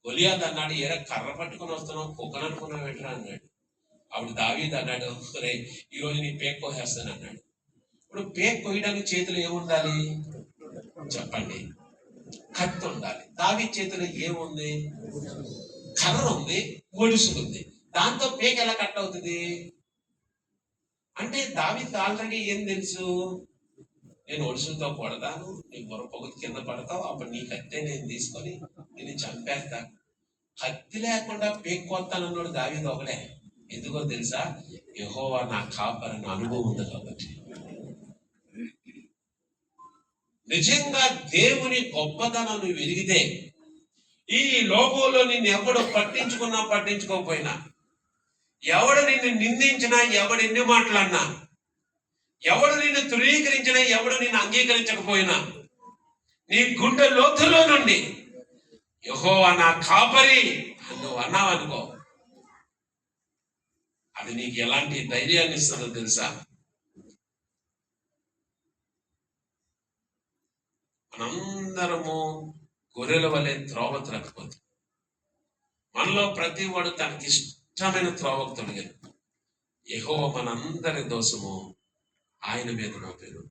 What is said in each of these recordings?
గొలియాతు అన్నాడు, ఏరా కర్ర పట్టుకుని వస్తున్నావు, కుక్కను అనుకున్నావు ఏంట్రా అన్నాడు. అప్పుడు దావీదు అన్నాడు, రే ఈరోజు నీ పేక్ కోసేస్తాను అన్నాడు. ఇప్పుడు పేక్ కోయడానికి చేతిలో ఏముండాలి చెప్పండి? కత్తి ఉండాలి. దావీదు చేతిలో ఏముంది? కర్ర ఉంది, గొడుసులు ఉంది. దాంతో పేక్ ఎలా కట్ అవుతుంది అంటే దావీదు ఆల్రెడీ ఏం తెలుసు? నేను ఒడుసులతో కొడతాను, నీ పొగతి కింద పడతావు, అప్పుడు నీ కత్తే నేను తీసుకొని నేను చంపేస్తా. కత్తి లేకుండా పేక్ కొత్తానన్నాడు దావీదు ఒకడే. ఎందుకో తెలుసా? యెహోవా నా కాపరని అనుభవం ఉంది కాబట్టి. నిజంగా దేవుని గొప్పతనం నువ్వు వెలిగితే ఈ లోకంలో నిన్ను ఎవడు పట్టించుకున్నా పట్టించుకోకపోయినా, ఎవడు నిన్ను నిందించినా, ఎవడు ఎన్ని మాటలన్నా, ఎవడు నిన్ను ధృవీకరించినా, ఎవడు నిన్ను అంగీకరించకపోయినా, నీ గుండె లోతులో నుండి యెహోవా నా కాపరి నువ్వు అన్నావనుకో, అది నీకు ఎలాంటి ధైర్యాన్ని ఇస్తుందో తెలుసా? మనందరము గొర్రెల వలె త్రోవ త్రకపోతుంది. మనలో ప్రతి వాడు తనకి ఇష్టమైన త్రోవకు తొలగాను. యెహోవా మనందరి దోషము ఆయన మీద మోపారు.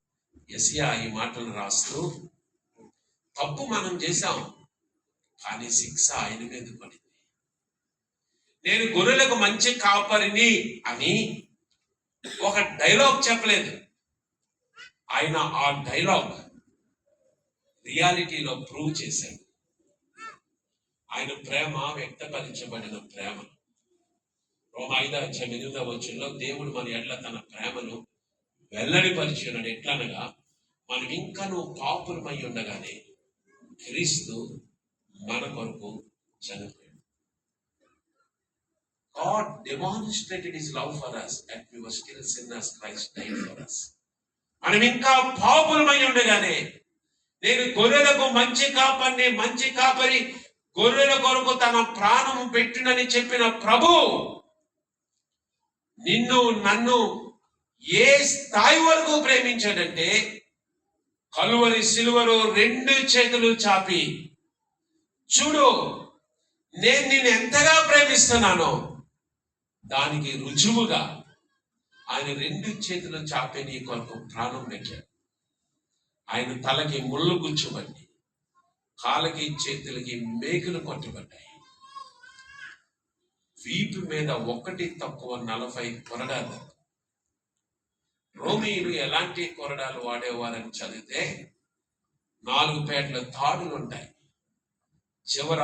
యెషయా ఈ మాటలు రాస్తూ, తప్పు మనం చేశాం కానీ శిక్ష ఆయన మీద పడింది. నేను గొర్రెలకు మంచి కాపరిని అని ఒక డైలాగ్ చెప్పలేదు. ఆయన ఆ డైలాగ్ రియాలిటీలో ప్రూవ్ చేశాడు. ఆయన ప్రేమ వ్యక్తపరచబడిన ప్రేమ. రోమా 5:8 దేవుడు మన ఎడ్ల తన ప్రేమను వెల్లడిపరిచినాడు. ఎట్లనగా మనం ఇంకనూ పాపులమై ఉండగానే క్రీస్తు మన కొరకు చనిపోయాడు. God demonstrated his love for us and we were still sinners. Christ died for us. మనం ఇంకా పాపులమై ఉండగానే, నేను గొర్రెలకు మంచి కాపరిని, మంచి కాపరి గొర్రెల కొరకు తన ప్రాణము పెట్టినని చెప్పిన ప్రభు నిన్ను నన్ను ఏ స్థాయి వరకు ప్రేమించాడంటే, కలువరి సిలువలో 2 చేతులు చాపి, చూడు నేను నిన్ను ఎంతగా ప్రేమిస్తున్నానో దానికి రుజువుగా ఆయన 2 చేతులు చాపి నీ కొరకు ప్రాణం పెట్టాడు. ఆయన తలకి ముళ్ళు గుచ్చుబడి, కాళ్ళకి చేతులకి మేకులు కొట్టబడ్డాయి. వీపు మీద 1 తక్కువ 40 కొరడాలు. రోమీయులు ఎలాంటి కొరడాలు వాడేవారని చదివితే 4 పేటల తాడులు ఉంటాయి. చివర